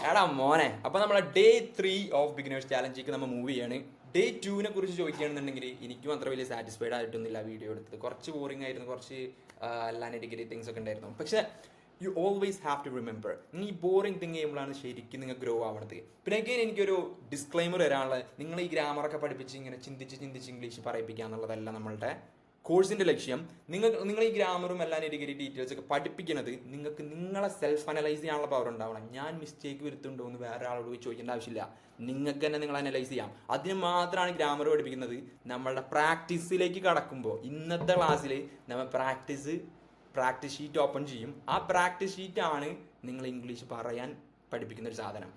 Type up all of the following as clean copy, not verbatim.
എടാ മോനെ, അപ്പോൾ നമ്മളെ ഡേ 3 ഓഫ് ബിഗിനേഴ്സ് ചാലഞ്ചിലേക്ക് നമ്മൾ മൂവ് ചെയ്യാണ്. ഡേ 2 കുറിച്ച് ചോദിക്കുകയാണെന്നുണ്ടെങ്കിൽ എനിക്കും അത്ര വലിയ സാറ്റിസ്ഫൈഡ് ആയിട്ടൊന്നുമില്ല വീഡിയോ എടുത്തത്. കുറച്ച് ബോറിംഗ് ആയിരുന്നു, കുറച്ച് എല്ലാ നെഗറ്റീവ് തിങ്സ് ഒക്കെ ഉണ്ടായിരുന്നു. പക്ഷേ you always have to remember, നിങ്ങൾ ഈ ബോറിംഗ് തിങ് ചെയ്യുമ്പോഴാണ് ശരിക്കും നിങ്ങൾ ഗ്രോ ആവണത്. പിന്നെ again എനിക്കൊരു ഡിസ്ക്ലൈമർ വരാനുള്ളത്, നിങ്ങൾ ഈ ഗ്രാമറൊക്കെ പഠിപ്പിച്ച് ഇങ്ങനെ ചിന്തിച്ച് ഇംഗ്ലീഷ് പറയിപ്പിക്കുക എന്നുള്ളതല്ല നമ്മളുടെ കോഴ്സിൻ്റെ ലക്ഷ്യം. നിങ്ങൾ ഈ ഗ്രാമറും എല്ലാ നെഗറ്റീവ് ഡീറ്റെയിൽസ് ഒക്കെ പഠിപ്പിക്കുന്നത് നിങ്ങൾക്ക് നിങ്ങളെ സെൽഫ് അനലൈസ് ചെയ്യാനുള്ള പവർ ഉണ്ടാവണം. ഞാൻ മിസ്റ്റേക്ക് വരുത്തുണ്ടോ എന്ന് വേറെ ആളോട് പോയി ചോദിക്കേണ്ട ആവശ്യമില്ല, നിങ്ങൾക്ക് തന്നെ നിങ്ങൾ അനലൈസ് ചെയ്യാം. അതിന് മാത്രമാണ് ഗ്രാമർ പഠിപ്പിക്കുന്നത്. നമ്മളുടെ പ്രാക്ടീസിലേക്ക് കടക്കുമ്പോൾ ഇന്നത്തെ ക്ലാസ്സിൽ നമ്മൾ പ്രാക്ടീസ് ഷീറ്റ് ഓപ്പൺ ചെയ്യും. ആ പ്രാക്ടീസ് ഷീറ്റാണ് നിങ്ങൾ ഇംഗ്ലീഷ് പറയാൻ പഠിപ്പിക്കുന്ന ഒരു സാധനം.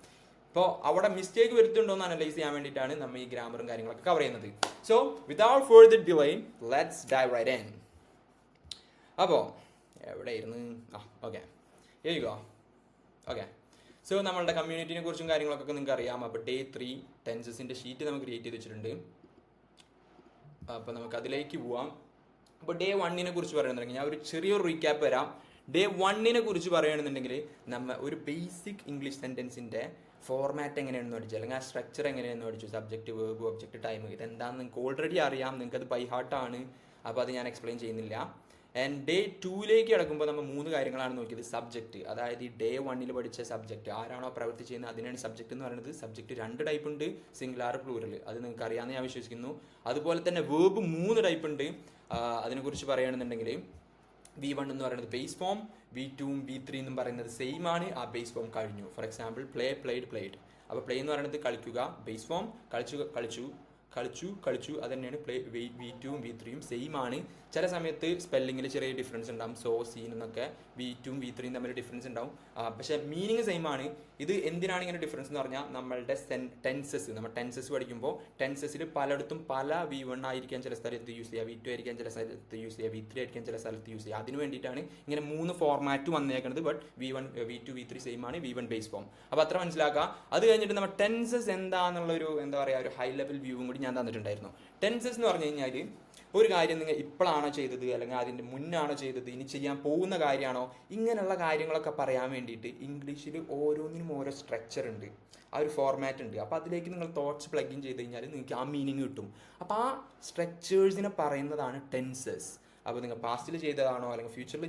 ഇപ്പോൾ അവിടെ മിസ്റ്റേക്ക് വരുത്തുണ്ടോ എന്ന് അനലൈസ് ചെയ്യാൻ വേണ്ടിയിട്ടാണ് നമ്മൾ ഈ ഗ്രാമറും കാര്യങ്ങളൊക്കെ കവർ ചെയ്യുന്നത്. So without further delay let's dive right in. അപ്പോൾ എവിടെയായിരുന്നു? Okay, okay. സോ നമ്മളുടെ കമ്മ്യൂണിറ്റിനെ കുറിച്ചും കാര്യങ്ങളൊക്കെ നിങ്ങൾക്ക് അറിയാം. അപ്പോൾ ഡേ 3 ടെൻസസിൻ്റെ ഷീറ്റ് നമുക്ക് ക്രിയേറ്റ് ചെയ്ത് വെച്ചിട്ടുണ്ട്. അപ്പോൾ നമുക്ക് അതിലേക്ക് പോവാം. അപ്പോൾ ഡേ 1 കുറിച്ച് പറയുന്നുണ്ടെങ്കിൽ ഞാൻ ഒരു ചെറിയൊരു റീക്യാപ്പ് വരാം. ഡേ 1 കുറിച്ച് പറയുകയാണെന്നുണ്ടെങ്കിൽ നമ്മൾ ഒരു ബേസിക് ഇംഗ്ലീഷ് സെൻറ്റൻസിൻ്റെ ഫോർമാറ്റ് എങ്ങനെയാണെന്ന് പഠിച്ചു, അല്ലെങ്കിൽ ആ സ്ട്രക്ചർ എങ്ങനെയാണെന്ന് പഠിച്ചു. സബ്ജക്റ്റ്, വേർബ്, ഒബ്ജക്റ്റ്, ടൈം, ഇതെന്താണെന്ന് നിങ്ങൾക്ക് ഓൾറെഡി അറിയാം, നിങ്ങൾക്കത് ബൈ ഹാർട്ടാണ്. അപ്പോൾ അത് ഞാൻ എക്സ്പ്ലെയിൻ ചെയ്യുന്നില്ല. ആൻഡ് ഡേ 2 കിടക്കുമ്പോൾ നമ്മൾ 3 കാര്യങ്ങളാണ് നോക്കിയത്. സബ്ജക്റ്റ്, അതായത് ഈ ഡേ 1 പഠിച്ച സബ്ജക്റ്റ് ആരാണോ പ്രവൃത്തി ചെയ്യുന്നത് അതിനാണ് സബ്ജക്റ്റ് എന്ന് പറയുന്നത്. സബ്ജക്റ്റ് 2 ടൈപ്പ് ഉണ്ട്, സിംഗുലാർ, പ്ലൂറൽ, അത് നിങ്ങൾക്ക് അറിയാമെന്ന് ഞാൻ വിശ്വസിക്കുന്നു. അതുപോലെ തന്നെ വേർബ് 3 ടൈപ്പ് ഉണ്ട്. അതിനെക്കുറിച്ച് പറയുകയാണെന്നുണ്ടെങ്കിൽ V1 എന്ന് പറയുന്നത് ബേസ് ഫോം, V2 V3 എന്നും പറയുന്നത് സെയിം ആണ്. ആ ബേസ് ഫോം കഴിഞ്ഞു. For example play, played. അപ്പോൾ പ്ലേ എന്ന് പറയുന്നത് കളിക്കുക, ബേസ് ഫോം. കളിച്ചു അത് തന്നെയാണ് പ്ലേ. V2 V3 സെയിം ആണ്. ചില സമയത്ത് സ്പെല്ലിങ്ങിൽ ചെറിയ ഡിഫറൻസ് ഉണ്ടാവും. സോ, സീൻ എന്നൊക്കെ V2 V3 തമ്മിൽ ഡിഫറൻസ് ഉണ്ടാവും. പക്ഷേ മീനിങ് സെയിം ആണ്. ഇത് എന്തിനാണ് ഇങ്ങനെ ഡിഫറൻസ് എന്ന് പറഞ്ഞാൽ നമ്മളുടെ നമ്മൾ ടെൻസസ് പഠിക്കുമ്പോൾ ടെൻസസിൽ പലയിടത്തും പല V1 ആയിരിക്കാൻ ചില സ്ഥലത്ത് യൂസ് ചെയ്യുക, V2 ആയിരിക്കാൻ ചില സ്ഥലത്ത് യൂസ് ചെയ്യുക, V3 ആയിരിക്കാൻ ചില സ്ഥലത്ത് യൂസ് ചെയ്യുക. അതിന് വേണ്ടിയിട്ടാണ് ഇങ്ങനെ 3 ഫോർമാറ്റ് വന്നേക്കുന്നത്. But V1 V2 V3 same ആണ്, V1 ബേസ് ഫോം. അപ്പോൾ അത്ര മനസ്സിലാക്കുക. അത് കഴിഞ്ഞിട്ട് നമ്മൾ ടെൻസസ് എന്താണെന്നുള്ളൊരു ഒരു ഹൈ ലെവൽ വ്യൂവും കൂടി ഞാൻ തന്നിട്ടുണ്ടായിരുന്നു. ടെൻസസ് എന്ന് പറഞ്ഞു കഴിഞ്ഞാൽ ഒരു കാര്യം നിങ്ങൾ ഇപ്പോഴാണോ ചെയ്തത്, അല്ലെങ്കിൽ അതിൻ്റെ മുന്നാണോ ചെയ്തത്, ഇനി ചെയ്യാൻ പോകുന്ന കാര്യമാണോ, ഇങ്ങനെയുള്ള കാര്യങ്ങളൊക്കെ പറയാൻ വേണ്ടിയിട്ട് ഇംഗ്ലീഷിൽ ഓരോന്നിനും ഓരോ സ്ട്രക്ചർ ഉണ്ട്, ആ ഒരു ഫോർമാറ്റ് ഉണ്ട്. അപ്പോൾ അതിലേക്ക് നിങ്ങൾ തോട്ട്സ് പ്ലഗ് ഇൻ ചെയ്ത് കഴിഞ്ഞാൽ നിങ്ങൾക്ക് ആ മീനിങ് കിട്ടും. അപ്പോൾ ആ സ്ട്രക്ചേഴ്സിനെ പറയുന്നതാണ് ടെൻസസ്. അപ്പോൾ നിങ്ങൾ പാസ്റ്റിൽ ചെയ്തതാണോ അല്ലെങ്കിൽ ഫ്യൂച്ചറിൽ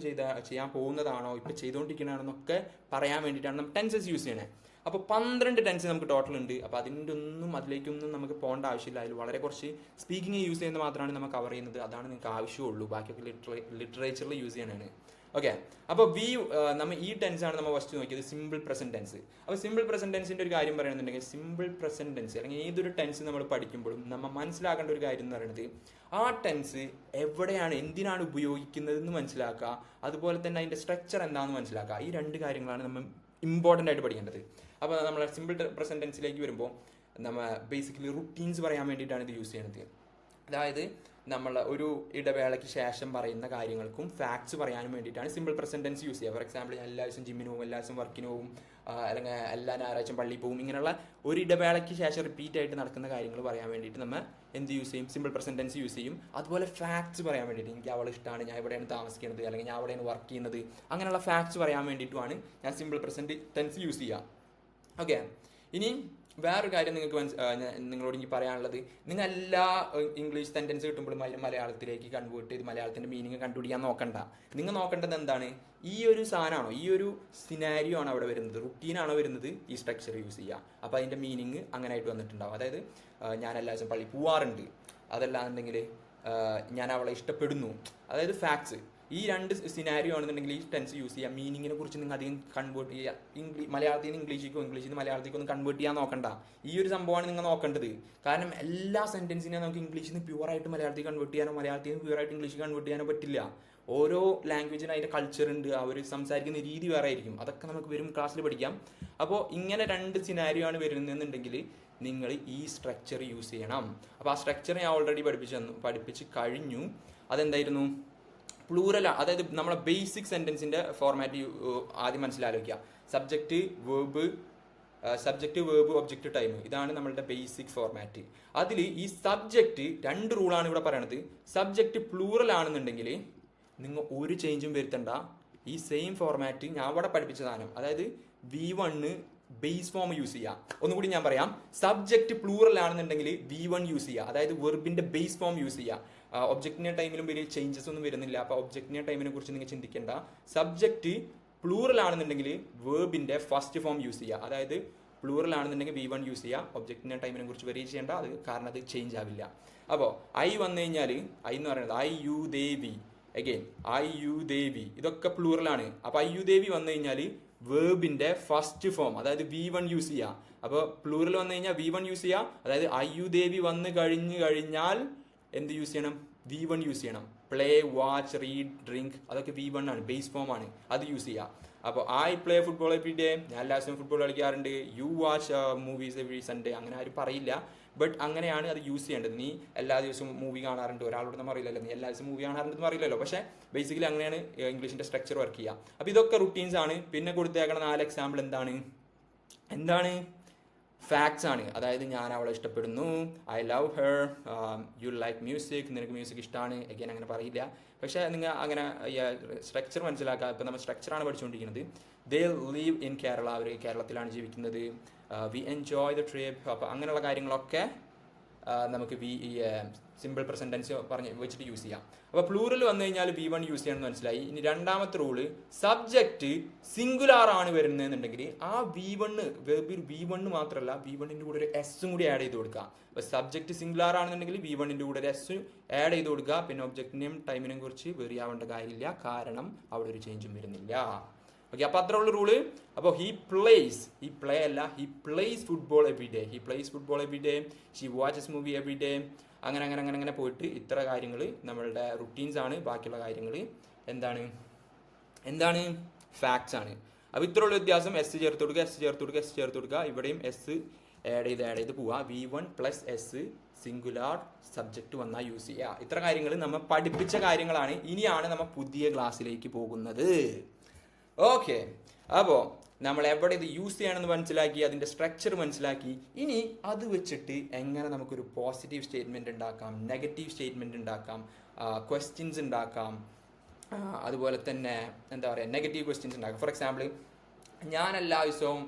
ചെയ്യാൻ പോകുന്നതാണോ ഇപ്പോൾ ചെയ്തുകൊണ്ടിരിക്കുന്നതാണെന്നൊക്കെ പറയാൻ വേണ്ടിയിട്ടാണ് നമ്മൾ ടെൻസസ് യൂസ് ചെയ്യണേ. അപ്പോൾ 12 ടെൻസ് നമുക്ക് ടോട്ടൽ ഉണ്ട്. അപ്പോൾ അതിലേക്കൊന്നും നമുക്ക് പോകേണ്ട ആവശ്യമില്ല. അതിൽ വളരെ കുറച്ച് സ്പീക്കിംഗ് യൂസ് ചെയ്യുന്നത് മാത്രമാണ് നമ്മൾ കവർ ചെയ്യുന്നത്. അതാണ് നിങ്ങൾക്ക് ആവശ്യമുള്ളൂ. ബാക്കിയൊക്കെ ലിറ്ററേച്ചറിൽ യൂസ് ചെയ്യാനാണ്. ഓക്കെ, അപ്പോൾ നമ്മൾ ഈ ടെൻസാണ് നമ്മൾ ഫസ്റ്റ് നോക്കിയത്, സിമ്പിൾ പ്രസന്റ് ടെൻസ്. അപ്പോൾ സിമ്പിൾ പ്രസന്റ് ടെൻസിൻ്റെ ഒരു കാര്യം പറയുന്നുണ്ടെങ്കിൽ സിമ്പിൾ പ്രസന്റ് ടെൻസ് അല്ലെങ്കിൽ ഏതൊരു ടെൻസ് നമ്മൾ പഠിക്കുമ്പോഴും നമ്മൾ മനസ്സിലാക്കേണ്ട ഒരു കാര്യം എന്ന് പറയുന്നത് ആ ടെൻസ് എവിടെയാണ്, എന്തിനാണ് ഉപയോഗിക്കുന്നതെന്ന് മനസ്സിലാക്കുക. അതുപോലെ തന്നെ അതിൻ്റെ സ്ട്രക്ചർ എന്താണെന്ന് മനസ്സിലാക്കുക. ഈ 2 കാര്യങ്ങളാണ് നമ്മൾ ഇമ്പോർട്ടൻ്റ് ആയിട്ട് പഠിക്കേണ്ടത്. അപ്പോൾ നമ്മൾ സിമ്പിൾ പ്രസന്റ് ടെൻസിലേക്ക് വരുമ്പോൾ നമ്മൾ ബേസിക്കലി റുട്ടീൻസ് പറയാൻ വേണ്ടിയിട്ടാണ് ഇത് യൂസ് ചെയ്യുന്നത്. അതായത് നമ്മൾ ഒരു ഇടവേളയ്ക്ക് ശേഷം പറയുന്ന കാര്യങ്ങൾക്കും ഫാക്ട്സ് പറയാനും വേണ്ടിയിട്ടാണ് സിമ്പിൾ പ്രസന്റ് ടെൻസ് യൂസ് ചെയ്യുക. ഫോർ എക്സാമ്പിൾ ഞാൻ എല്ലാ ദിവസവും ജിമ്മിന് പോകും, എല്ലാ ദിവസവും വർക്കിന് പോകും, അല്ലെങ്കിൽ എല്ലാ ഞായറാഴ്ചയും പള്ളിയിൽ പോകും. ഇങ്ങനെയുള്ള ഒരു ഇടവേളയ്ക്ക് ശേഷം റിപ്പീറ്റ് ആയിട്ട് നടക്കുന്ന കാര്യങ്ങൾ പറയാൻ വേണ്ടിയിട്ട് നമ്മൾ എന്ത് യൂസ് ചെയ്യും? സിമ്പിൾ പ്രസന്റ് ടെൻസ് യൂസ് ചെയ്യും. അതുപോലെ ഫാക്ട്സ് പറയാൻ വേണ്ടിയിട്ട്, എനിക്ക് അവളെ ഇഷ്ടമാണ്, ഞാൻ ഇവിടെയാണ് താമസിക്കുന്നത്, അല്ലെങ്കിൽ ഞാൻ അവിടെയാണ് വർക്ക് ചെയ്യുന്നത്, അങ്ങനെയുള്ള ഫാക്ട്സ് പറയാൻ വേണ്ടിയിട്ടുമാണ് ഞാൻ സിമ്പിൾ പ്രസന്റ് ടെൻസ് യൂസ് ചെയ്യുക. ഓക്കെ, ഇനി വേറൊരു കാര്യം നിങ്ങളോട് എനിക്ക് പറയാനുള്ളത്, നിങ്ങൾ എല്ലാ ഇംഗ്ലീഷ് സെൻറ്റൻസ് കിട്ടുമ്പോഴും മലയാളത്തിലേക്ക് കൺവേർട്ട് ചെയ്ത് മലയാളത്തിൻ്റെ മീനിങ് കണ്ടുപിടിക്കാൻ നോക്കണ്ട. നിങ്ങൾ നോക്കേണ്ടത് എന്താണ്? ഈ ഒരു സാധനമാണോ, ഈ ഒരു സിനാരിയോ ആണോ അവിടെ വരുന്നത്, റുട്ടീനാണോ വരുന്നത്, ഈ സ്ട്രക്ചർ യൂസ് ചെയ്യുക. അപ്പോൾ അതിൻ്റെ മീനിങ് അങ്ങനെ ആയിട്ട് വന്നിട്ടുണ്ടാവും. അതായത് ഞാൻ എല്ലാ ദിവസവും പള്ളി പോവാറുണ്ട്, അതല്ലാന്നുണ്ടെങ്കിൽ ഞാൻ അവളെ ഇഷ്ടപ്പെടുന്നു. അതായത് ഫാക്ട്സ്. ഈ 2 സിനാരിയോ ആണെന്നുണ്ടെങ്കിൽ ഈ ടെൻസ് യൂസ് ചെയ്യുക. മീനിങ്ങിനെ കുറിച്ച് നിങ്ങൾ അധികം കൺവേർട്ട് ചെയ്യുക. മലയാളത്തിൽ നിന്ന് ഇംഗ്ലീഷിലേക്കോ, ഇംഗ്ലീഷിൽ നിന്ന് മലയാളത്തിലേക്കോ ഒന്ന് കൺവേർട്ട് ചെയ്യാൻ നോക്കണ്ട. ഈ ഒരു സംഭവമാണ് നിങ്ങൾ നോക്കേണ്ടത്. കാരണം എല്ലാ സെൻറ്റൻസിനെയും നമുക്ക് ഇംഗ്ലീഷിൽ നിന്ന് പ്യുവറായിട്ട് മലയാളത്തിൽ കൺവേർട്ട് ചെയ്യാനോ മലയാളത്തിൽ നിന്ന് പ്യുവറായിട്ട് ഇംഗ്ലീഷിൽ കൺവേർട്ട് ചെയ്യാനോ പറ്റില്ല. ഓരോ ലാംഗ്വേജിന് അതിൻ്റെ കൾച്ചർ ഉണ്ട്, അവർ സംസാരിക്കുന്ന രീതി വേറെ ആയിരിക്കും. അതൊക്കെ നമുക്ക് വരും ക്ലാസ്സിൽ പഠിക്കാം. അപ്പോൾ ഇങ്ങനെ 2 സിനാരിയോ ആണ് വരുന്നതെന്നുണ്ടെങ്കിൽ നിങ്ങൾ ഈ സ്ട്രക്ചർ യൂസ് ചെയ്യണം. അപ്പോൾ ആ സ്ട്രക്ചർ ഞാൻ ഓൾറെഡി പഠിപ്പിച്ച് കഴിഞ്ഞു. അതെന്തായിരുന്നു? പ്ലൂറൽ. അതായത് നമ്മളെ ബേസിക് സെൻറ്റൻസിൻ്റെ ഫോർമാറ്റ് ആദ്യം മനസ്സിലാലോചിക്കുക. Subject, verb, object, time. ഇതാണ് നമ്മളുടെ ബേസിക് ഫോർമാറ്റ്. അതിൽ ഈ സബ്ജക്റ്റ് 2 റൂളാണ് ഇവിടെ പറയണത്. സബ്ജക്റ്റ് പ്ലൂറൽ ആണെന്നുണ്ടെങ്കിൽ നിങ്ങൾ ഒരു ചേഞ്ചും വരുത്തണ്ട. ഈ സെയിം ഫോർമാറ്റ് ഞാൻ ഇവിടെ പഠിപ്പിച്ച സാധനം, അതായത് V1 ബേസ് ഫോം യൂസ് ചെയ്യുക. ഒന്നുകൂടി ഞാൻ പറയാം, സബ്ജക്റ്റ് പ്ലൂറൽ ആണെന്നുണ്ടെങ്കിൽ V1 യൂസ് ചെയ്യുക, അതായത് വെർബിന്റെ ബേസ് ഫോം യൂസ് ചെയ്യുക. ഒബ്ജക്റ്റിന്റെ ടൈമിലും വലിയ ചേഞ്ചസ് ഒന്നും വരുന്നില്ല, അപ്പോൾ ഒബ്ജക്റ്റിന്റെ ടൈമിനെ കുറിച്ച് നിങ്ങൾ ചിന്തിക്കേണ്ട. സബ്ജക്റ്റ് പ്ലൂറൽ ആണെന്നുണ്ടെങ്കിൽ വെർബിന്റെ ഫസ്റ്റ് ഫോം യൂസ് ചെയ്യുക, അതായത് പ്ലൂറൽ ആണെന്നുണ്ടെങ്കിൽ V1 യൂസ് ചെയ്യുക. ഒബ്ജക്റ്റിന്റെ ടൈമിനെ കുറിച്ച് വെരി ചെയ്യേണ്ട, അത് കാരണം അത് ചേഞ്ച് ആവില്ല. അപ്പോൾ ഐ വന്നു കഴിഞ്ഞാൽ ഐ എന്ന് പറയുന്നത് I you they we, again I you they we, ഇതൊക്കെ പ്ലൂറലാണ്. അപ്പോൾ ഐ യു ദേ വി വന്നു കഴിഞ്ഞാൽ വേർബിന്റെ ഫസ്റ്റ് ഫോം, അതായത് V1 യൂസ് ചെയ്യുക. അപ്പോൾ പ്ലൂറൽ വന്നു കഴിഞ്ഞാൽ V1 യൂസ് ചെയ്യുക, അതായത് ഐ യു ദേ വി വന്നു കഴിഞ്ഞാൽ എന്ത് യൂസ് ചെയ്യണം? V1 യൂസ് ചെയ്യണം. പ്ലേ, വാച്ച്, റീഡ്, ഡ്രിങ്ക്, അതൊക്കെ V1 ആണ്, ബേസ് ഫോം ആണ്, അത് യൂസ് ചെയ്യുക. അപ്പോൾ I play football every day, ഞാൻ എല്ലാ ദിവസവും ഫുട്ബോൾ കളിക്കാറുണ്ട്. You watch movies every Sunday, അങ്ങനെ ആരും പറയില്ല, ബട്ട് അങ്ങനെയാണ് അത് യൂസ് ചെയ്യേണ്ടത്. നീ എല്ലാ ദിവസവും മൂവി കാണാറുണ്ട്, ഒരാളോട് നമ്മൾ അറിയില്ലല്ലോ, നീ എല്ലാ ദിവസവും മൂവി കാണാറുണ്ടെന്ന് അറിയില്ലല്ലോ, പക്ഷേ ബേസിക്കലി അങ്ങനെയാണ് ഇംഗ്ലീഷിന്റെ സ്ട്രക്ചർ വർക്ക് ചെയ്യുക. അപ്പോൾ ഇതൊക്കെ റുട്ടീൻസ് ആണ്. പിന്നെ കൊടുത്തേക്കണ 4 എക്സാമ്പിൾ എന്താണ്? ഫാക്ട്സ് ആണ്. അതായത് ഞാൻ അവളെ ഇഷ്ടപ്പെടുന്നു, I love her, you like music, നിനക്ക് മ്യൂസിക് ഇഷ്ടമാണ്, അഗൈൻ അങ്ങനെ പറയില്ല. പക്ഷേ നിങ്ങൾ അങ്ങനെ സ്ട്രക്ചർ മനസ്സിലാക്കുക. ഇപ്പം നമ്മൾ സ്ട്രക്ചറാണ് പഠിച്ചുകൊണ്ടിരിക്കുന്നത്. ദേ ലീവ് ഇൻ കേരള, അവർ കേരളത്തിലാണ് ജീവിക്കുന്നത്. വി എൻജോയ് ദ ട്രിപ്പ്, അപ്പോൾ അങ്ങനെയുള്ള കാര്യങ്ങളൊക്കെ നമുക്ക് സിമ്പിൾ പ്രസന്റ് ടെൻസ് പറഞ്ഞ് വെച്ചിട്ട് യൂസ് ചെയ്യാം. അപ്പോൾ പ്ലൂറൽ വന്നു കഴിഞ്ഞാൽ V1 യൂസ് ചെയ്യണമെന്ന് മനസ്സിലായി. ഇനി രണ്ടാമത്തെ റൂള്, സബ്ജക്റ്റ് സിംഗുലാർ ആണ് വരുന്നതെന്നുണ്ടെങ്കിൽ ആ V1 മാത്രമല്ല, V1ന്റെ കൂടെ ഒരു എസും കൂടി ആഡ് ചെയ്ത് കൊടുക്കുക. അപ്പോൾ സബ്ജക്റ്റ് സിംഗുലാർ ആണെന്നുണ്ടെങ്കിൽ V1ന്റെ കൂടെ ഒരു എസ് ആഡ് ചെയ്ത് കൊടുക്കുക. പിന്നെ ഒബ്ജക്റ്റിനെയും ടൈമിനെയും കുറിച്ച് വെറി ആവേണ്ട കാര്യമില്ല, കാരണം അവിടെ ഒരു ചേഞ്ചും വരുന്നില്ല. ഓക്കെ, അപ്പോൾ അത്ര ഉള്ള റൂള്. അപ്പോൾ he plays football every day, she watches movie every day, അങ്ങനെ പോയിട്ട് ഇത്ര കാര്യങ്ങൾ നമ്മളുടെ റുട്ടീൻസ് ആണ്. ബാക്കിയുള്ള കാര്യങ്ങൾ എന്താണ് ഫാക്ട്സ് ആണ്. അപ്പോൾ ഇത്രയുള്ള വ്യത്യാസം. എസ് ചേർത്ത് കൊടുക്കുക. ഇവിടെയും എസ് ആഡ് ചെയ്ത് പോവുക. V1 plus S singular subject വന്നാൽ യൂസ് ചെയ്യുക. ഇത്ര കാര്യങ്ങൾ നമ്മൾ പഠിപ്പിച്ച കാര്യങ്ങളാണ്. ഇനിയാണ് നമ്മൾ പുതിയ ക്ലാസ്സിലേക്ക് പോകുന്നത്. ഓക്കെ, അപ്പോൾ നമ്മൾ എവിടെ ഇത് യൂസ് ചെയ്യണമെന്ന് മനസ്സിലാക്കി, അതിൻ്റെ സ്ട്രക്ചർ മനസ്സിലാക്കി. ഇനി അത് വെച്ചിട്ട് എങ്ങനെ നമുക്കൊരു പോസിറ്റീവ് സ്റ്റേറ്റ്മെൻറ്റ് ഉണ്ടാക്കാം, നെഗറ്റീവ് സ്റ്റേറ്റ്മെൻറ്റ് ഉണ്ടാക്കാം, ക്വസ്റ്റ്യൻസ് ഉണ്ടാക്കാം, അതുപോലെ തന്നെ നെഗറ്റീവ് ക്വസ്റ്റ്യൻസ് ഉണ്ടാക്കാം. ഫോർ എക്സാമ്പിൾ, ഞാൻ എല്ലാ ദിവസവും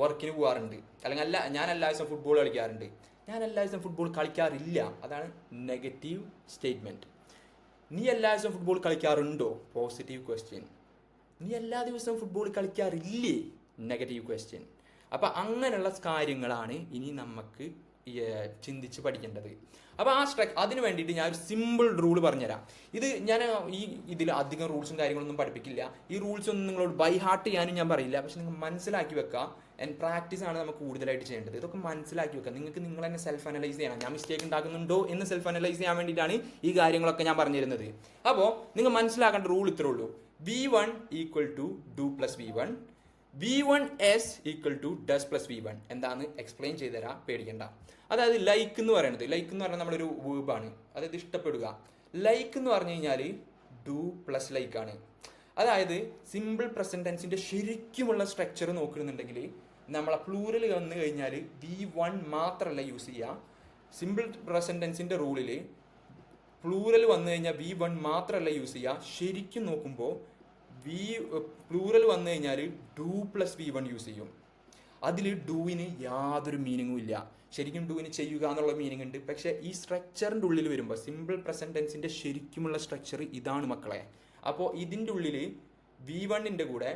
വർക്കിന് പോകാറുണ്ട്, അല്ലെങ്കിൽ ഞാൻ എല്ലാ ദിവസവും ഫുട്ബോൾ കളിക്കാറുണ്ട്. ഞാൻ എല്ലാ ദിവസവും ഫുട്ബോൾ കളിക്കാറില്ല, അതാണ് നെഗറ്റീവ് സ്റ്റേറ്റ്മെൻറ്റ്. നീ എല്ലാ ദിവസവും ഫുട്ബോൾ കളിക്കാറുണ്ടോ? Positive question. നീ എല്ലാ ദിവസവും ഫുട്ബോൾ കളിക്കാറില്ലേ? Negative question. അപ്പം അങ്ങനെയുള്ള കാര്യങ്ങളാണ് ഇനി നമുക്ക് ചിന്തിച്ച് പഠിക്കേണ്ടത്. അപ്പോൾ അതിന് വേണ്ടിയിട്ട് ഞാൻ ഒരു സിമ്പിൾ റൂൾ പറഞ്ഞുതരാം. ഇത് ഞാൻ ഇതിൽ അധികം റൂൾസും കാര്യങ്ങളൊന്നും പഠിപ്പിക്കില്ല. ഈ റൂൾസ് ഒന്നും നിങ്ങളോട് ബൈ ഹാർട്ട് ചെയ്യാനും ഞാൻ പറയില്ല, പക്ഷെ നിങ്ങൾ മനസ്സിലാക്കി വെക്കുക. ആൻഡ് പ്രാക്ടീസ് ആണ് നമുക്ക് കൂടുതലായിട്ട് ചെയ്യേണ്ടത്. ഇതൊക്കെ മനസ്സിലാക്കി വെക്കുക. നിങ്ങൾക്ക് നിങ്ങൾ തന്നെ സെൽഫ് അനലൈസ് ചെയ്യണം. ഞാൻ മിസ്റ്റേക്ക് ഉണ്ടാക്കുന്നുണ്ടോ എന്ന് സെൽഫ് അനലൈസ് ചെയ്യാൻ വേണ്ടിയിട്ടാണ് ഈ കാര്യങ്ങളൊക്കെ ഞാൻ പറഞ്ഞു തരുന്നത്. അപ്പോൾ നിങ്ങൾ മനസ്സിലാക്കേണ്ട റൂൾ ഇത്രേ ഉള്ളൂ. V1 equal to do plus V1, V1s equal to does plus V1. എന്താന്ന് എക്സ്പ്ലെയിൻ ചെയ്തുതരാം, പേടിക്കണ്ട. അതായത് ലൈക്ക് എന്ന് പറയുന്നത് നമ്മളൊരു വേർബാണ്, അതായത് ഇഷ്ടപ്പെടുക. ലൈക്ക് എന്ന് പറഞ്ഞു കഴിഞ്ഞാൽ ഡു പ്ലസ് ലൈക്ക് ആണ്. അതായത് സിമ്പിൾ പ്രസന്റ് ടെൻസിന്റെ ശരിക്കുമുള്ള സ്ട്രക്ചർ നോക്കുന്നുണ്ടെങ്കിൽ നമ്മളെ പ്ലൂറൽ വന്നു കഴിഞ്ഞാൽ V1 മാത്രമല്ല യൂസ് ചെയ്യുക. സിമ്പിൾ പ്രസന്റ് ടെൻസിന്റെ റൂളിൽ പ്ലൂറൽ വന്നു കഴിഞ്ഞാൽ V1 മാത്രമല്ല യൂസ് ചെയ്യുക. ശരിക്കും നോക്കുമ്പോൾ പ്ലൂറൽ വന്നു കഴിഞ്ഞാൽ ഡു പ്ലസ് V1 യൂസ് ചെയ്യും. അതിൽ ഡൂവിന് യാതൊരു മീനിങ്ങും ഇല്ല. ശരിക്കും ഡൂവിന് ചെയ്യുക എന്നുള്ള മീനിങ് ഉണ്ട്, പക്ഷേ ഈ സ്ട്രക്ചറിൻ്റെ ഉള്ളിൽ വരുമ്പോൾ സിമ്പിൾ പ്രസന്റ് ടെൻസിൻ്റെ ശരിക്കുമുള്ള സ്ട്രക്ചർ ഇതാണ് മക്കളെ. അപ്പോൾ ഇതിൻ്റെ ഉള്ളിൽ V1ൻ്റെ കൂടെ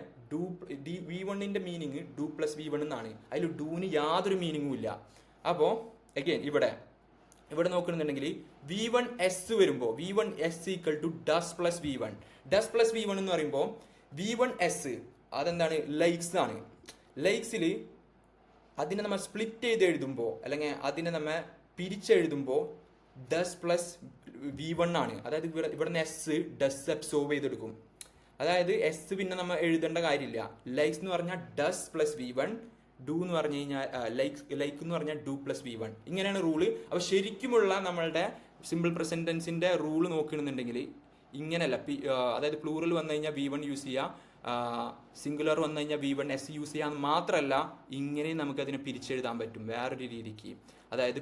V1ൻ്റെ മീനിങ് ഡു പ്ലസ് V1 എന്നാണ്. അതിൽ ഡൂവിന് യാതൊരു മീനിങ്ങും ഇല്ല. അപ്പോൾ അഗൈൻ ഇവിടെ നോക്കണമെന്നുണ്ടെങ്കിൽ V1s വരുമ്പോൾ V1s equal to does plus V1. Does plus V1 എന്ന് പറയുമ്പോൾ V1s അതെന്താണ്? ലൈക്സ് ആണ്. ലൈക്സിൽ അതിനെ നമ്മൾ സ്പ്ലിറ്റ് ചെയ്ത് എഴുതുമ്പോൾ, അല്ലെങ്കിൽ അതിനെ നമ്മൾ പിരിച്ചെഴുതുമ്പോൾ ഡസ് പ്ലസ് V1 ആണ്. അതായത് ഇവിടെ നിന്ന് എസ് ഡസ് അബ്സോർവ് ചെയ്തെടുക്കും. അതായത് എസ് പിന്നെ നമ്മൾ എഴുതേണ്ട കാര്യമില്ല. ലൈക്സ് എന്ന് പറഞ്ഞാൽ ഡസ് പ്ലസ് V1, ഡു എന്ന് പറഞ്ഞു കഴിഞ്ഞാൽ ലൈക്ക് എന്ന് പറഞ്ഞാൽ ഡു പ്ലസ് V1. ഇങ്ങനെയാണ് റൂള്. അപ്പോൾ ശരിക്കുമുള്ള നമ്മളുടെ സിമ്പിൾ പ്രസന്റ് ടെൻസിന്റെ റൂള് നോക്കണമെന്നുണ്ടെങ്കിൽ ഇങ്ങനെയല്ല. അതായത് പ്ലൂറൽ വന്നു കഴിഞ്ഞാൽ V1 യൂസ് ചെയ്യുക, സിംഗുലർ വന്നു കഴിഞ്ഞാൽ V1s യൂസ് ചെയ്യാന്ന് മാത്രമല്ല, ഇങ്ങനെ നമുക്കതിനെ പിരിച്ചെഴുതാൻ പറ്റും വേറൊരു രീതിക്ക്. അതായത്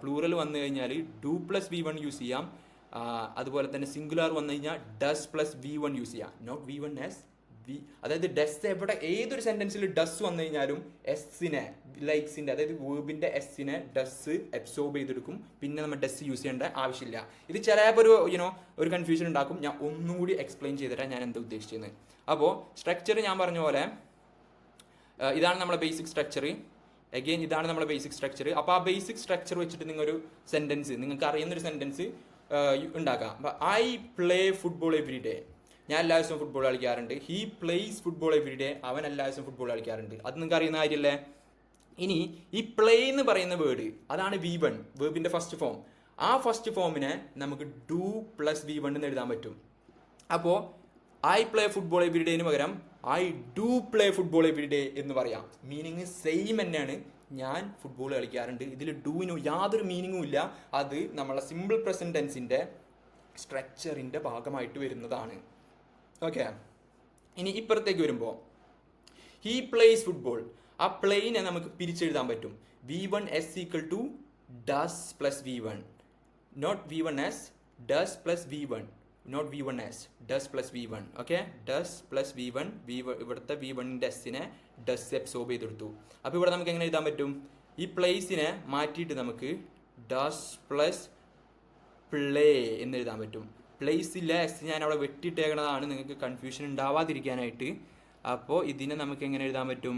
പ്ലൂറൽ വന്നു കഴിഞ്ഞാൽ ഡു പ്ലസ് V1 യൂസ് ചെയ്യാം. അതുപോലെ തന്നെ സിംഗുലർ വന്നു കഴിഞ്ഞാൽ ഡസ് പ്ലസ് V1 യൂസ് ചെയ്യാം. നോട്ട് V1s, അതായത് ഡസ് എവിടെ ഏതൊരു സെന്റൻസിൽ ഡസ് വന്നു കഴിഞ്ഞാലും എസ്സിനെ ലൈക്സിന്റെ അതായത് വേർബിന്റെ എസ്സിനെ ഡസ് അബ്സോർബ് ചെയ്തെടുക്കും. പിന്നെ നമ്മൾ ഡസ് യൂസ് ചെയ്യേണ്ട ആവശ്യമില്ല. ഇത് ചിലപ്പോൾ ഒരു കൺഫ്യൂഷൻ ഉണ്ടാക്കും. ഞാൻ ഒന്നുകൂടി എക്സ്പ്ലെയിൻ ചെയ്തിട്ടാണ് ഞാൻ എന്താ ഉദ്ദേശിച്ചത്. അപ്പോൾ സ്ട്രക്ചർ ഞാൻ പറഞ്ഞ പോലെ ഇതാണ് നമ്മുടെ ബേസിക് സ്ട്രക്ചർ. അഗെയിൻ ഇതാണ് നമ്മുടെ ബേസിക് സ്ട്രക്ചർ. അപ്പോൾ ആ ബേസിക് സ്ട്രക്ചർ വെച്ചിട്ട് നിങ്ങളൊരു സെന്റൻസ്, നിങ്ങൾക്ക് അറിയുന്നൊരു സെന്റൻസ് ഉണ്ടാക്കാം. അപ്പോൾ I play football every day. ഞാൻ എല്ലാ ദിവസവും ഫുട്ബോൾ കളിക്കാറുണ്ട്. He place football every day. അവൻ എല്ലാ ദിവസവും ഫുട്ബോൾ കളിക്കാറുണ്ട്. അത് നിങ്ങൾക്ക് അറിയുന്ന കാര്യമല്ലേ. ഇനി ഈ പ്ലേ എന്ന് പറയുന്ന വേർഡ് അതാണ് V1, വേർബിന്റെ ഫസ്റ്റ് ഫോം. ആ ഫസ്റ്റ് ഫോമിനെ നമുക്ക് ഡു പ്ലസ് V1 എന്ന് എഴുതാൻ പറ്റും. അപ്പോൾ ഐ പ്ലേ ഫുട്ബോൾ എവറി ഡേന് പകരം I do play football every day എന്ന് പറയാം. മീനിങ് സെയിം തന്നെയാണ്. ഞാൻ ഫുട്ബോൾ കളിക്കാറുണ്ട്. ഇതിൽ ഡൂവിന് യാതൊരു മീനിങ്ങും ഇല്ല. അത് നമ്മളെ സിമ്പിൾ പ്രസന്റ് ടെൻസിന്റെ സ്ട്രക്ചറിന്റെ ഭാഗമായിട്ട് വരുന്നതാണ്. ഓക്കെ, ഇനി ഇപ്പുറത്തേക്ക് വരുമ്പോൾ ഹീ പ്ലേസ് ഫുട്ബോൾ. ആ പ്ലേനെ നമുക്ക് പിരിച്ചെഴുതാൻ പറ്റും. V1 S equal to does plus V1, not V1 S, does plus V1, not V1 S, does plus V1. Okay, does plus V1. ഇവിടുത്തെ V1ന്റെ എസ്സിനെ ഡസ് അബ്സോർബ് ചെയ്തെടുത്തു. അപ്പോൾ ഇവിടെ നമുക്ക് എങ്ങനെ എഴുതാൻ പറ്റും? ഈ പ്ലേസിനെ മാറ്റിയിട്ട് നമുക്ക് ഡസ് പ്ലസ് പ്ലേ എന്ന് എഴുതാൻ പറ്റും. പ്ലേസില്ല എസ് ഞാൻ അവിടെ വെട്ടിയിട്ടേക്കണതാണ് നിങ്ങൾക്ക് കൺഫ്യൂഷൻ ഉണ്ടാവാതിരിക്കാനായിട്ട്. അപ്പോൾ ഇതിനെ നമുക്ക് എങ്ങനെ എഴുതാൻ പറ്റും?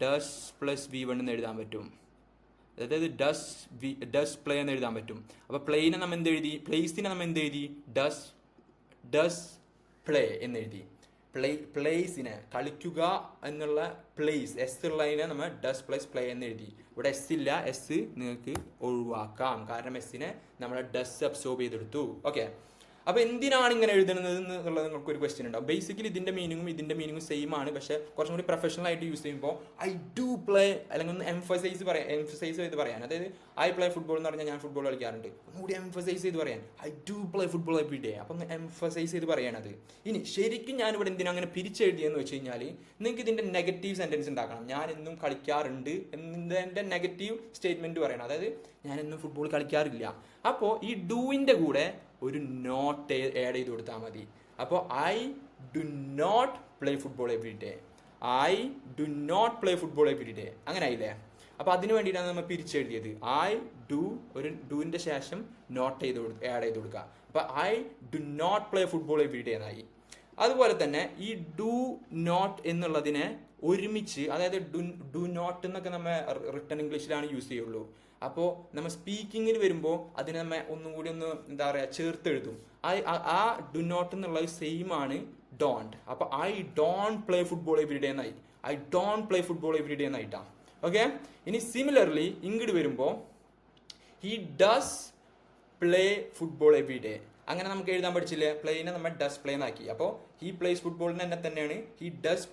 ഡസ് പ്ലസ് V1 എന്ന് എഴുതാൻ പറ്റും. അതായത് ഡസ് പ്ലേ എന്ന് എഴുതാൻ പറ്റും. അപ്പോൾ പ്ലേനെ നമ്മൾ എന്തെഴുതി? പ്ലേസിനെ നമ്മൾ എന്തെഴുതി? Does play എന്നെഴുതി. പ്ലേസിനെ കളിക്കുക എന്നുള്ള പ്ലേസ് എസ് ഉള്ളതിനെ നമ്മൾ ഡസ് പ്ലസ് പ്ലേ എന്ന് എഴുതി. ഇവിടെ എസ് ഇല്ല, എസ് നിങ്ങൾക്ക് ഒഴിവാക്കാം. കാരണം എസ്സിനെ നമ്മൾ ഡസ് അബ്സോർബ് ചെയ്തെടുത്തു. ഓക്കെ, അപ്പോൾ എന്തിനാണ് ഇങ്ങനെ എഴുതുന്നത് എന്നുള്ളത് നിങ്ങൾക്ക് ഒരു ക്വസ്റ്റ്യൻ ഉണ്ടാവും. ബേസിക്കലി ഇതിന്റെ മീനിങ്ങും സെയിം ആണ്. പക്ഷേ കുറച്ചും കൂടി പ്രൊഫഷണൽ ആയിട്ട് യൂസ് ചെയ്യുമ്പോൾ ഐ ഡു പ്ലേ അല്ലെങ്കിൽ ഒന്ന് എംഫസൈസ് ചെയ്ത് പറയാൻ. അതായത് ഐ പ്ലേ ഫുട്ബോൾ എന്ന് പറഞ്ഞാൽ ഞാൻ ഫുട്ബോൾ കളിക്കാറുണ്ട്. ഒന്നുകൂടി എംഫസൈസ് ചെയ്ത് പറയാൻ I do play football every day. അപ്പം ഒന്ന് എംഫസൈസ് ചെയ്ത് പറയാനത്. ഇനി ശരിക്കും ഞാനിവിടെ എന്തിനാ അങ്ങനെ പിരിച്ചെഴുതിയെന്ന് വെച്ച് കഴിഞ്ഞാൽ നിങ്ങൾക്ക് ഇതിന്റെ നെഗറ്റീവ് സെന്റൻസ് ഉണ്ടാക്കണം. ഞാൻ എന്നും കളിക്കാറുണ്ട് എന്നതിന്റെ നെഗറ്റീവ് സ്റ്റേറ്റ്മെന്റ് പറയണം. അതായത് ഞാൻ എന്നും ഫുട്ബോൾ കളിക്കാറില്ല. അപ്പോൾ ഈ ഡൂവിന്റെ കൂടെ ഒരു നോട്ട് ആഡ് ചെയ്ത് കൊടുത്താൽ മതി. അപ്പോൾ I do not play football every day, I do not play football every day. അങ്ങനെ ആയില്ലേ? അപ്പോൾ അതിന് വേണ്ടിയിട്ടാണ് നമ്മൾ പിരിച്ചെഴുതിയത്. ഐ ഡു, ഒരു ഡൂവിൻ്റെ ശേഷം നോട്ട് ആഡ് ചെയ്ത് കൊടുക്കുക. അപ്പോൾ I do not play football every day എന്നായി. അതുപോലെ തന്നെ ഈ ഡു നോട്ട് എന്നുള്ളതിനെ ഒരുമിച്ച്, അതായത് ഡു നോട്ട് എന്നൊക്കെ നമ്മൾ റിട്ടൺ ഇംഗ്ലീഷിലാണ് യൂസ് ചെയ്യുള്ളൂ. അപ്പോൾ നമ്മൾ സ്പീക്കിങ്ങിൽ വരുമ്പോൾ അതിനെ നമ്മൾ ഒന്നും കൂടി എന്താ പറയുക ചേർത്തെഴുതും. ആ ഡു നോട്ട് എന്നുള്ളത് സെയിം ആണ് ഡോണ്ട്. അപ്പോൾ I don't play football every day എന്നായി. I don't play football every day എന്നായിട്ടാണ്. ഓക്കെ, ഇനി സിമിലർലി ഇങ്ങോട്ട് വരുമ്പോൾ he does play football every day. അങ്ങനെ നമുക്ക് എഴുതാൻ പഠിച്ചില്ലേ? പ്ലേനെ നമ്മൾ ഡസ് പ്ലേ എന്നാക്കി. അപ്പോൾ ഹി പ്ലേസ് ഫുട്ബോളിന് തന്നെ തന്നെയാണ് ഹി ഡസ്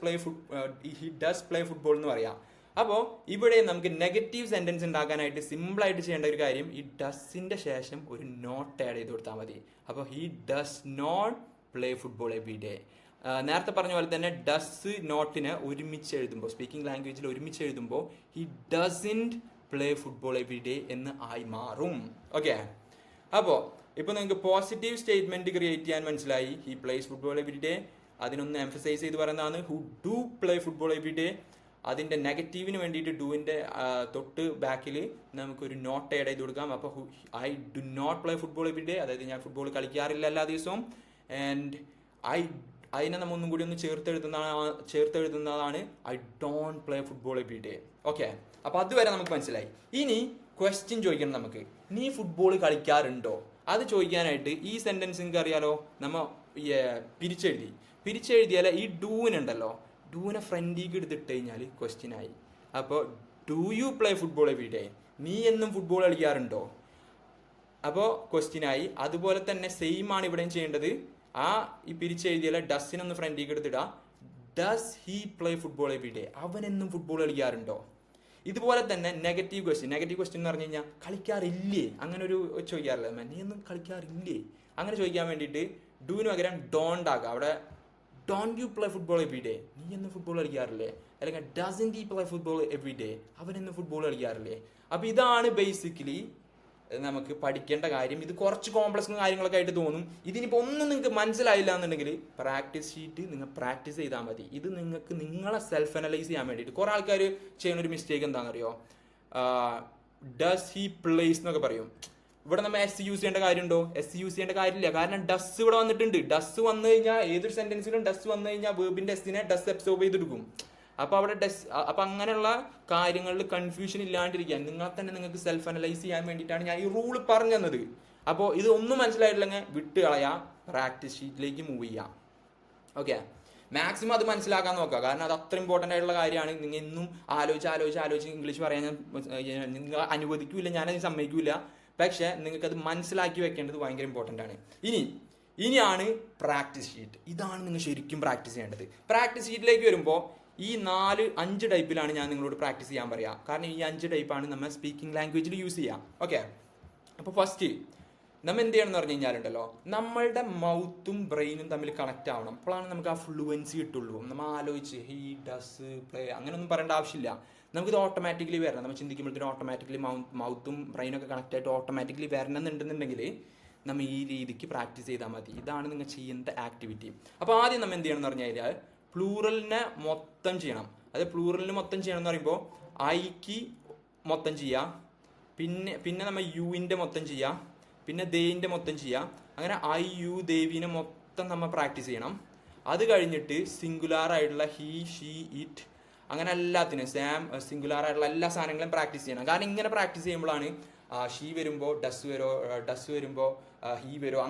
പ്ലേ ഫുട്ബോൾ എന്ന് പറയാം. അപ്പോൾ ഇവിടെ നമുക്ക് നെഗറ്റീവ് സെന്റൻസ് ഉണ്ടാക്കാനായിട്ട് സിമ്പിളായിട്ട് ചെയ്യേണ്ട ഒരു കാര്യം, ഈ ഡസിന്റെ ശേഷം ഒരു നോട്ട് ആഡ് ചെയ്ത് കൊടുത്താൽ മതി. അപ്പോൾ he does not play football every day. നേരത്തെ പറഞ്ഞ പോലെ തന്നെ ഡസ് നോട്ടിനെ ഒരുമിച്ച് എഴുതുമ്പോൾ, സ്പീക്കിംഗ് ലാംഗ്വേജിൽ ഒരുമിച്ച് എഴുതുമ്പോൾ he doesn't play football every day എന്ന് ആയി മാറും. ഓക്കെ, അപ്പോൾ ഇപ്പോൾ നിങ്ങൾക്ക് പോസിറ്റീവ് സ്റ്റേറ്റ്മെന്റ് ക്രിയേറ്റ് ചെയ്യാൻ മനസ്സിലായി. He plays football every day. അതിനൊന്ന് എംഫസൈസ് ചെയ്ത് പറയുന്നതാണ് who do play football every day. അതിൻ്റെ നെഗറ്റീവിന് വേണ്ടിയിട്ട് ഡൂവിൻ്റെ തൊട്ട് ബാക്കിൽ നമുക്കൊരു നോട്ട് ആഡ് ചെയ്ത് കൊടുക്കാം. അപ്പോൾ I do not play football every day, അതായത് ഞാൻ ഫുട്ബോൾ കളിക്കാറില്ല എല്ലാ ദിവസവും. ആൻഡ് അതിനെ നമ്മൾ ഒന്നും കൂടി ഒന്ന് ചേർത്തെഴുതുന്നതാണ് I don't play football every day. Okay, അപ്പോൾ അതുവരെ നമുക്ക് മനസ്സിലായി. ഇനി ക്വസ്റ്റ്യൻ ചോദിക്കണം നമുക്ക്, നീ ഫുട്ബോൾ കളിക്കാറുണ്ടോ? അത് ചോദിക്കാനായിട്ട് ഈ സെന്റൻസ് നിങ്ങൾക്ക് അറിയാലോ, നമ്മൾ പിരിച്ചെഴുതിയാൽ ഈ ഡൂവിനുണ്ടല്ലോ, ഡൂവിനെ ഫ്രണ്ടിലേക്ക് എടുത്തിട്ട് കഴിഞ്ഞാൽ ക്വസ്റ്റ്യൻ ആയി. അപ്പോൾ do you play football every day? നീ എന്നും ഫുട്ബോൾ കളിക്കാറുണ്ടോ? അപ്പോൾ ക്വസ്റ്റ്യൻ ആയി. അതുപോലെ തന്നെ സെയിം ആണ് ഇവിടെയും ചെയ്യേണ്ടത്. ഈ പിരിച്ചെഴുതിയാൽ ഡസിനൊന്ന് ഫ്രണ്ടിലേക്ക് എടുത്തിടുക. Does he play football every day? അവൻ എന്നും ഫുട്ബോൾ കളിക്കാറുണ്ടോ? ഇതുപോലെ തന്നെ നെഗറ്റീവ് ക്വസ്റ്റ്യൻ എന്ന് പറഞ്ഞു കഴിഞ്ഞാൽ കളിക്കാറില്ലേ, അങ്ങനെ ഒരു ചോദിക്കാറില്ല. നീ ഒന്നും കളിക്കാറില്ലേ അങ്ങനെ ചോദിക്കാൻ വേണ്ടിയിട്ട് ഡൂവിന് പകരം ഡോണ്ട് ആക്കുക. അവിടെ don't you play football every day? നീ എന്നും ഫുട്ബോൾ കളിക്കാറില്ലേ? അല്ലെങ്കിൽ doesn't he play football every day? അവൻ എന്നും ഫുട്ബോൾ കളിക്കാറില്ലേ? അപ്പോൾ ഇതാണ് ബേസിക്കലി നമുക്ക് പഠിക്കേണ്ട കാര്യം. ഇത് കുറച്ച് കോംപ്ലക്സും കാര്യങ്ങളൊക്കെ ആയിട്ട് തോന്നും. ഇതിനിപ്പോൾ ഒന്നും നിങ്ങൾക്ക് മനസ്സിലായില്ല എന്നുണ്ടെങ്കിൽ പ്രാക്ടീസ് ഷീറ്റ് നിങ്ങൾ പ്രാക്ടീസ് ചെയ്താൽ മതി. ഇത് നിങ്ങൾക്ക് നിങ്ങളെ സെൽഫ് അനലൈസ് ചെയ്യാൻ വേണ്ടിയിട്ട്. കുറേ ആൾക്കാർ ചെയ്യുന്ന ഒരു മിസ്റ്റേക്ക് എന്താണെന്നറിയോ, ഡസ് ഹി പ്ലേസ് എന്നൊക്കെ പറയും. ഇവിടെ നമ്മൾ എസ് യൂസ് ചെയ്യേണ്ട കാര്യമുണ്ടോ? എസ് യൂസ് ചെയ്യേണ്ട കാര്യമില്ല. കാരണം ഡസ് ഇവിടെ വന്നിട്ടുണ്ട്. ഡസ് വന്നു കഴിഞ്ഞാൽ ഏതൊരു സെന്റൻസിലും ഡസ് വന്നു കഴിഞ്ഞാൽ വേർബിന്റെ എസ്സിനെ ഡസ് അബ്സോർബ് ചെയ്തെടുക്കും. അപ്പോൾ അവിടെ അപ്പം അങ്ങനെയുള്ള കാര്യങ്ങളിൽ കൺഫ്യൂഷൻ ഇല്ലാണ്ടിരിക്കാൻ നിങ്ങളെ തന്നെ നിങ്ങൾക്ക് സെൽഫ് അനലൈസ് ചെയ്യാൻ വേണ്ടിയിട്ടാണ് ഞാൻ ഈ റൂൾ പറഞ്ഞു തന്നത്. അപ്പോൾ ഇത് ഒന്നും മനസ്സിലായിട്ടില്ലെങ്കിൽ വിട്ട് കളയാം, പ്രാക്ടീസ് ഷീറ്റിലേക്ക് മൂവ് ചെയ്യാം. ഓക്കെ, മാക്സിമം അത് മനസ്സിലാക്കാൻ നോക്കുക. കാരണം അത് അത്ര ഇമ്പോർട്ടൻ്റ് ആയിട്ടുള്ള കാര്യമാണ്. നിങ്ങൾ എന്നും ആലോചിച്ച് ഇംഗ്ലീഷ് പറയാൻ നിങ്ങൾ അനുവദിക്കില്ല, ഞാനത് സമ്മതിക്കില്ല. പക്ഷേ നിങ്ങൾക്കത് മനസ്സിലാക്കി വെക്കേണ്ടത് ഭയങ്കര ഇമ്പോർട്ടൻ്റ് ആണ്. ഇനിയാണ് പ്രാക്ടീസ് ഷീറ്റ്. ഇതാണ് നിങ്ങൾ ശരിക്കും പ്രാക്ടീസ് ചെയ്യേണ്ടത്. പ്രാക്ടീസ് ഷീറ്റിലേക്ക് വരുമ്പോൾ ഈ 4-5 ടൈപ്പിലാണ് ഞാൻ നിങ്ങളോട് പ്രാക്ടീസ് ചെയ്യാൻ പറയാം. കാരണം ഈ 5 ടൈപ്പാണ് നമ്മൾ സ്പീക്കിംഗ് ലാംഗ്വേജിൽ യൂസ് ചെയ്യാം. ഓക്കെ, അപ്പോൾ ഫസ്റ്റ് നമ്മൾ എന്ത് ചെയ്യണം എന്ന് പറഞ്ഞു കഴിഞ്ഞാലുണ്ടല്ലോ, നമ്മളുടെ മൗത്തും ബ്രെയിനും തമ്മിൽ കണക്റ്റ് ആവണം. അപ്പോഴാണ് നമുക്ക് ആ ഫ്ലുവൻസി കിട്ടുള്ളൂ. നമ്മൾ ആലോചിച്ച് ഹീ ഡസ് പ്ലേ അങ്ങനെയൊന്നും പറയേണ്ട ആവശ്യമില്ല. നമുക്കിത് ഓട്ടോമാറ്റിക്കലി വരണം. നമ്മൾ ചിന്തിക്കുമ്പോഴത്തേനും ഓട്ടോമാറ്റിക്കലി മൗത്തും ബ്രെയിനൊക്കെ കണക്റ്റ് ആയിട്ട് ഓട്ടോമാറ്റിക്കലി വരണം എന്നുണ്ടെന്നുണ്ടെങ്കിൽ നമ്മൾ ഈ രീതിക്ക് പ്രാക്ടീസ് ചെയ്താൽ മതി. ഇതാണ് നിങ്ങൾ ചെയ്യുന്ന ആക്ടിവിറ്റി. അപ്പോൾ ആദ്യം നമ്മൾ എന്ത് ചെയ്യണം എന്ന് പറഞ്ഞു കഴിഞ്ഞാൽ പ്ലൂറലിനെ മൊത്തം ചെയ്യണം. അത് പ്ലൂറലിന് മൊത്തം ചെയ്യണം എന്ന് പറയുമ്പോൾ ഐക്ക് മൊത്തം ചെയ്യാം, പിന്നെ നമ്മൾ യുവിൻ്റെ മൊത്തം ചെയ്യാം, പിന്നെ ദേവിൻ്റെ മൊത്തം ചെയ്യാം. അങ്ങനെ ഐ യു ദേവീനെ മൊത്തം നമ്മൾ പ്രാക്ടീസ് ചെയ്യണം. അത് കഴിഞ്ഞിട്ട് സിംഗുലാർ ആയിട്ടുള്ള ഹീ ഷീ ഇറ്റ് അങ്ങനെ എല്ലാത്തിനും സിംഗുലാർ ആയിട്ടുള്ള എല്ലാ സാധനങ്ങളും പ്രാക്ടീസ് ചെയ്യണം. കാരണം ഇങ്ങനെ പ്രാക്ടീസ് ചെയ്യുമ്പോഴാണ് ഷീ വരുമ്പോൾ ഡസ് വരുമ്പോൾ ഹീ വരുമോ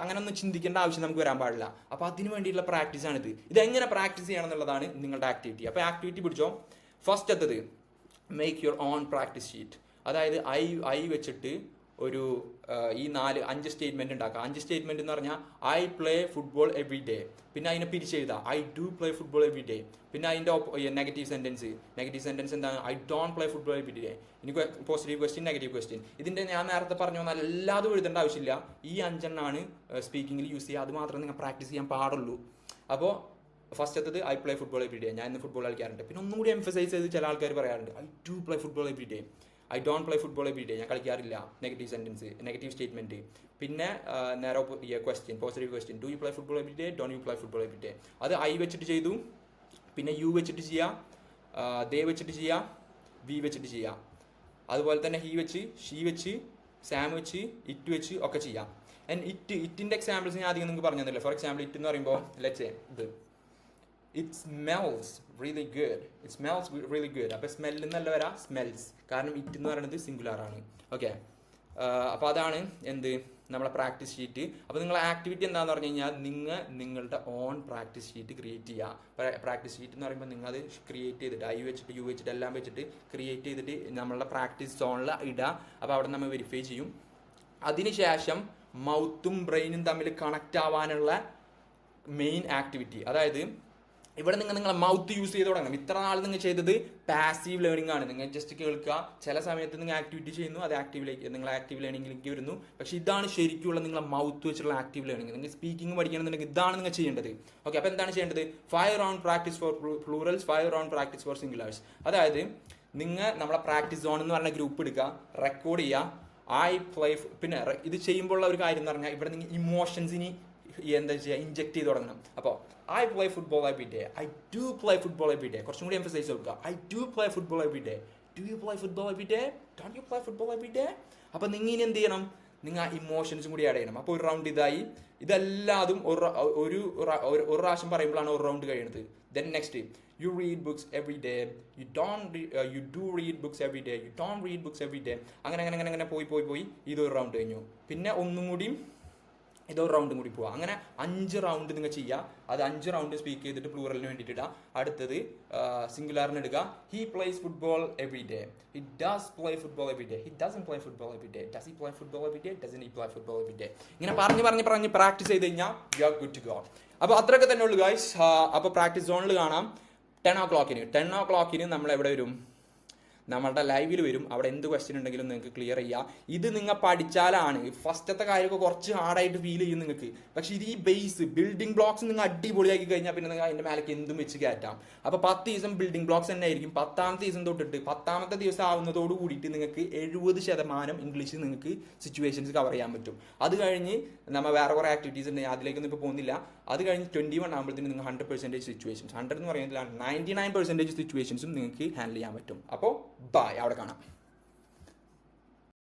അങ്ങനെയൊന്നും ചിന്തിക്കേണ്ട ആവശ്യം നമുക്ക് വരാൻ പാടില്ല. അപ്പോൾ അതിന് വേണ്ടിയിട്ടുള്ള പ്രാക്ടീസാണിത്. ഇതെങ്ങനെ പ്രാക്ടീസ് ചെയ്യണം എന്നുള്ളതാണ് നിങ്ങളുടെ ആക്ടിവിറ്റി. അപ്പോൾ ആക്ടിവിറ്റി പിടിച്ചോ. ഫസ്റ്റ് എത്തത് make your own practice sheet. അതായത് ഐ വെച്ചിട്ട് ഒരു ഈ 4-5 സ്റ്റേറ്റ്മെൻറ്റ് ഉണ്ടാക്കാം. 5 സ്റ്റേറ്റ്മെൻറ്റ് എന്ന് പറഞ്ഞാൽ I play football every day. പിന്നെ അതിനെ പിരിച്ചെഴുതാം, I do play football every day. പിന്നെ അതിൻ്റെ നെഗറ്റീവ് സെൻറ്റൻസ് എന്താണ്, I don't play football every day. ഇനി പോസിറ്റീവ് ക്വസ്റ്റ്യൻ, നെഗറ്റീവ് ക്വസ്റ്റ്യൻ. ഇതിൻ്റെ ഞാൻ നേരത്തെ പറഞ്ഞു വന്നാൽ എല്ലാതും എഴുതേണ്ട ആവശ്യമില്ല. ഈ 5 സ്പീക്കിങ്ങിൽ യൂസ് ചെയ്യുക. അത് മാത്രമേ നിങ്ങൾ പ്രാക്ടീസ് ചെയ്യാൻ പാടുള്ളൂ. അപ്പോൾ ഫസ്റ്റ് എത്തത് I play football every day. ഞാൻ ഇന്ന് ഫുട്ബോൾ കളിക്കാറുണ്ട്. പിന്നെ ഒന്നും കൂടി എംഫസൈസ് ചെയ്ത് ചില ആൾക്കാർ പറയാറുണ്ട് I do play football every day. I don't play football every day. ഞാൻ കളിക്കാറില്ല. Negative statement. പിന്നെ നേരെ question, positive question, do you play football every day, don't you play football every day. അത് ഐ വെച്ചിട്ട് ചെയ്തു, പിന്നെ യു വെച്ചിട്ട് ചെയ്യാം, ദേ വെച്ചിട്ട് ചെയ്യാം, വി വെച്ചിട്ട് ചെയ്യാം. അതുപോലെ തന്നെ ഹീ വെച്ച്, ഷീ വെച്ച്, സാം വെച്ച്, ഇറ്റ് വെച്ച് ഒക്കെ ചെയ്യാം. ആൻഡ് ഇറ്റിൻ്റെ എക്സാമ്പിൾസ് ഞാൻ അധികം നിങ്ങൾക്ക് പറഞ്ഞു തന്നില്ല. ഫോർ എക്സാമ്പിൾ ഇറ്റ് എന്ന് പറയുമ്പോൾ ലെറ്റ്സ് സേ ഇത് ഇറ്റ് സ്മെൽസ് റിയലി ഗുഡ്. അപ്പോൾ സ്മെല്ല് എന്നല്ല വരാം, സ്മെൽസ്. കാരണം ഇറ്റ് എന്ന് പറയുന്നത് സിംഗുലാർ ആണ്. ഓക്കെ, അപ്പോൾ അതാണ് എന്ത് നമ്മളെ പ്രാക്ടീസ് ഷീറ്റ്. അപ്പോൾ നിങ്ങളെ ആക്ടിവിറ്റി എന്താണെന്ന് പറഞ്ഞു കഴിഞ്ഞാൽ നിങ്ങളുടെ ഓൺ പ്രാക്ടീസ് ഷീറ്റ് ക്രിയേറ്റ് ചെയ്യുക. പ്രാക്ടീസ് ഷീറ്റ് എന്ന് പറയുമ്പോൾ നിങ്ങൾ അത് ക്രിയേറ്റ് ചെയ്തിട്ട് ഐ വെച്ചിട്ട് യു വെച്ചിട്ട് എല്ലാം വെച്ചിട്ട് ക്രിയേറ്റ് ചെയ്തിട്ട് നമ്മളുടെ പ്രാക്ടീസ് സോണിൽ ഇടുക. അപ്പോൾ അവിടെ നമ്മൾ വെരിഫൈ ചെയ്യും. അതിനുശേഷം മൗത്തും ബ്രെയിനും തമ്മിൽ കണക്റ്റ് ആവാനുള്ള മെയിൻ ആക്ടിവിറ്റി, അതായത് ഇവിടെ നിങ്ങളെ മൗത്ത് യൂസ് ചെയ്ത് തുടങ്ങണം. ഇത്ര നാൾ നിങ്ങൾ ചെയ്തത് പാസീവ് ലേണിംഗ് ആണ്. നിങ്ങൾ ജസ്റ്റ് കേൾക്കുക. ചില സമയത്ത് നിങ്ങൾ ആക്ടിവിറ്റി ചെയ്യുന്നു, അത് നിങ്ങൾ ആക്റ്റീവ് ലേണിംഗിലേക്ക് വരുന്നു. പക്ഷേ ഇതാണ് ശരിക്കുള്ള നിങ്ങളെ മൗത്ത് വെച്ചുള്ള ആക്റ്റീവ് ലേണിംഗ്. നിങ്ങൾ സ്പീക്കിംഗ് പഠിക്കണമെന്നുണ്ടെങ്കിൽ ഇതാണ് നിങ്ങൾ ചെയ്യേണ്ടത്. ഓക്കെ, അപ്പോൾ എന്താണ് ചെയ്യേണ്ടത്? 5 round practice for plurals, 5 round practice for singulars. അതായത് നിങ്ങൾ നമ്മളെ പ്രാക്ടീസ് സോൺ എന്ന് പറഞ്ഞ ഗ്രൂപ്പ് എടുക്കുക, റെക്കോർഡ് ചെയ്യുക. പിന്നെ ഇത് ചെയ്യുമ്പോൾ ഉള്ള ഒരു കാര്യം എന്ന് പറഞ്ഞാൽ ഇവിടെ നിങ്ങൾ ഇമോഷൻസിന് എന്താ ചെയ്യുക, ഇൻജെക്ട് ചെയ്ത് തുടങ്ങണം. അപ്പോൾ I play football every day, I do play football every day. കുറച്ചും കൂടി എംഫസൈസ് കൊടുക്കുക. I do play football every day, do you play football every day, don't you play football every day. അപ്പോൾ നിങ്ങൾ ഇനി എന്ത് ചെയ്യണം, നിങ്ങൾ ആ ഇമോഷൻസും കൂടി ആഡ് ചെയ്യണം. അപ്പോൾ ഒരു റൗണ്ട് ഇതായി. ഇതെല്ലാതും ഒരു പ്രാവശ്യം പറയുമ്പോഴാണ് ഒരു റൗണ്ട് കഴിയുന്നത്. Then next you read books every day, you do read books every day, you don't read books every day. അങ്ങനെ പോയി ഇതൊരു റൗണ്ട് കഴിഞ്ഞു. പിന്നെ ഒന്നും കൂടി ഇതൊരു റൗണ്ടും കൂടി പോവാം. അങ്ങനെ 5 റൗണ്ട് നിങ്ങൾ ചെയ്യുക. അത് 5 റൗണ്ട് സ്പീക്ക് ചെയ്തിട്ട് പ്ലൂറലിന് വേണ്ടിയിട്ട് ഇടുക. അടുത്തത് സിംഗുലാറിന് എടുക്കുക. He plays football every day, he does play football every day, he doesn't play football every day, does he play football every day, doesn't he play football every day. ഇങ്ങനെ പറഞ്ഞ് practice ചെയ്ത് കഴിഞ്ഞാൽ you are good to go. അപ്പോൾ അത്രയൊക്കെ തന്നെ ഉള്ളൂ guys. അപ്പോൾ practice സോണിൽ കാണാം 10 o'clock. 10 o'clock നമ്മൾ എവിടെ വരും? നമ്മളുടെ ലൈവിൽ വരും. അവിടെ എന്ത് ക്വസ്റ്റ്യൻ ഉണ്ടെങ്കിലും നിങ്ങൾക്ക് ക്ലിയർ ചെയ്യാം. ഇത് നിങ്ങൾ പഠിച്ചാലാണ് ഫസ്റ്റത്തെ കാര്യമൊക്കെ കുറച്ച് ഹാർഡായിട്ട് ഫീൽ ചെയ്യും നിങ്ങൾക്ക്. പക്ഷേ ഇത് ഈ ബേസ് ബിൽഡിംഗ് ബ്ലോക്സ് നിങ്ങൾ അടിപൊളിയാക്കി കഴിഞ്ഞാൽ പിന്നെ നിങ്ങൾ അതിൻ്റെ മേലേക്ക് എന്തും വെച്ച് കയറ്റാം. അപ്പോൾ 10 ദിവസം ബിൽഡിംഗ് ബ്ലോക്സ് തന്നെ ആയിരിക്കും. 10ാമത്തെ ദിവസം തൊട്ടിട്ട് 10ാമത്തെ ദിവസം ആവുന്നതോട് കൂടിയിട്ട് നിങ്ങൾക്ക് 70% ഇംഗ്ലീഷ് നിങ്ങൾക്ക് സിറ്റുവേഷൻസ് കവർ ചെയ്യാൻ പറ്റും. അത് കഴിഞ്ഞ് നമ്മൾ വേറെ കുറേ ആക്ടിവിറ്റീസ് ഉണ്ട്, അതിലേക്കൊന്നും ഇപ്പോൾ പോകുന്നില്ല. അത് കഴിഞ്ഞ് 21 ആകുമ്പോഴത്തേന് നിങ്ങൾ 100% സിറ്റുവേഷൻസ്, 100 എന്ന് പറയുന്നില്ല 99% സിറ്റുവേഷൻസും നിങ്ങൾക്ക് ഹാൻഡിൽ ചെയ്യാൻ പറ്റും. അപ്പോൾ ബൈ, അവിടെ കാണാം.